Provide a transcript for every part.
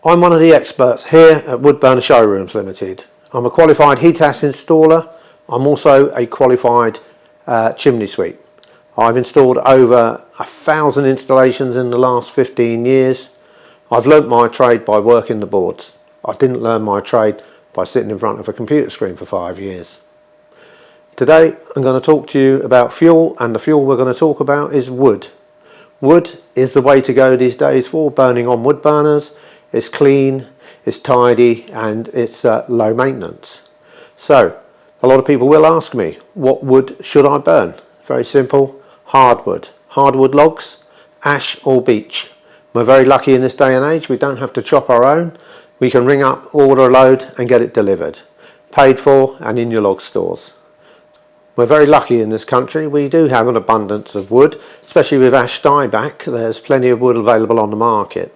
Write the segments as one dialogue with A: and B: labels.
A: I'm one of the experts here at Woodburner Showrooms Limited. I'm a qualified heat-ass installer. I'm also a qualified chimney sweep. I've installed over 1,000 installations in the last 15 years. I've learnt my trade by working the boards. I didn't learn my trade by sitting in front of a computer screen for 5 years. Today I'm going to talk to you about fuel, and the fuel we're going to talk about is wood. Wood is the way to go these days for burning on wood burners. It's clean, it's tidy, and it's low maintenance. So a lot of people will ask me, what wood should I burn? Very simple, hardwood. Hardwood logs, ash or beech. We're very lucky in this day and age, we don't have to chop our own. We can ring up, order a load and get it delivered. Paid for and in your log stores. We're very lucky in this country. We do have an abundance of wood, especially with ash dieback. There's plenty of wood available on the market.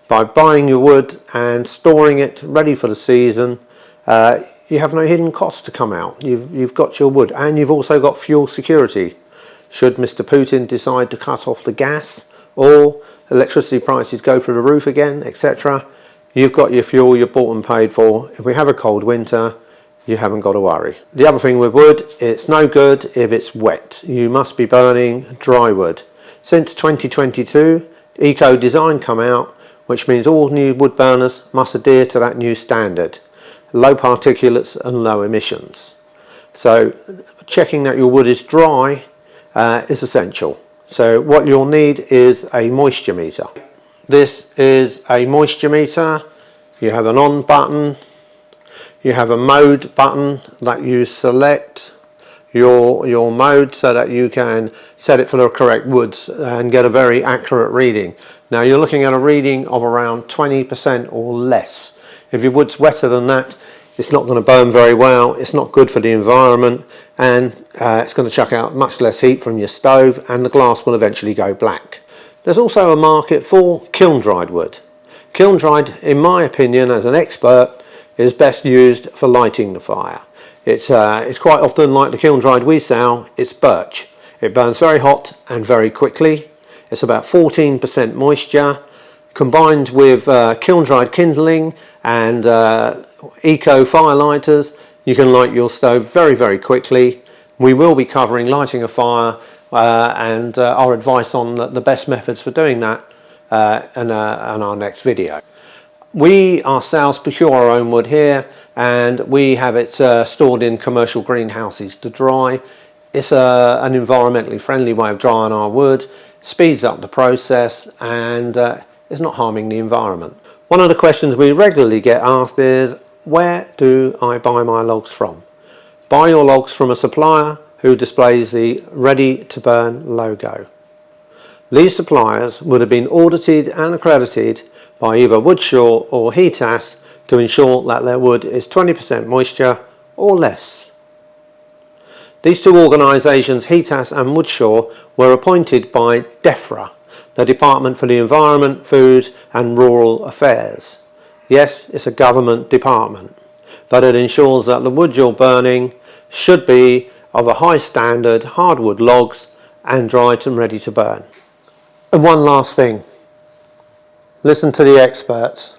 A: By buying your wood and storing it ready for the season, you have no hidden costs to come out. You've got your wood, and you've also got fuel security. Should Mr. Putin decide to cut off the gas, or electricity prices go through the roof again, etc., you've got your fuel, you're bought and paid for. If we have a cold winter, you haven't got to worry. The other thing with wood, it's no good if it's wet. You must be burning dry wood. Since 2022, Eco Design come out, which means all new wood burners must adhere to that new standard. Low particulates and low emissions. So checking that your wood is dry is essential. So what you'll need is a moisture meter. This is a moisture meter. You have an on button. You have a mode button that you select your mode so that you can set it for the correct woods and get a very accurate reading. Now you're looking at a reading of around 20% or less. If your wood's wetter than that, it's not going to burn very well, it's not good for the environment, and it's going to chuck out much less heat from your stove, and the glass will eventually go black. There's also a market for kiln dried wood. Kiln dried, in my opinion as an expert, is best used for lighting the fire. It's quite often like the kiln dried we sell, it's birch. It burns very hot and very quickly. It's about 14% moisture. Combined with kiln dried kindling and eco firelighters, you can light your stove very, very quickly. We will be covering lighting a fire and our advice on the best methods for doing that in our next video. We ourselves procure our own wood here, and we have it stored in commercial greenhouses to dry. It's an environmentally friendly way of drying our wood, speeds up the process, and is not harming the environment. One of the questions we regularly get asked is, where do I buy my logs from? Buy your logs from a supplier who displays the Ready to Burn logo. These suppliers would have been audited and accredited by either Woodshaw or heat-ass to ensure that their wood is 20% moisture or less. These two organisations, heat-ass and Woodshaw, were appointed by DEFRA, the Department for the Environment, Food and Rural Affairs. Yes, it's a government department, but it ensures that the wood you're burning should be of a high standard, hardwood logs, and dried and ready to burn. And one last thing. Listen to the experts.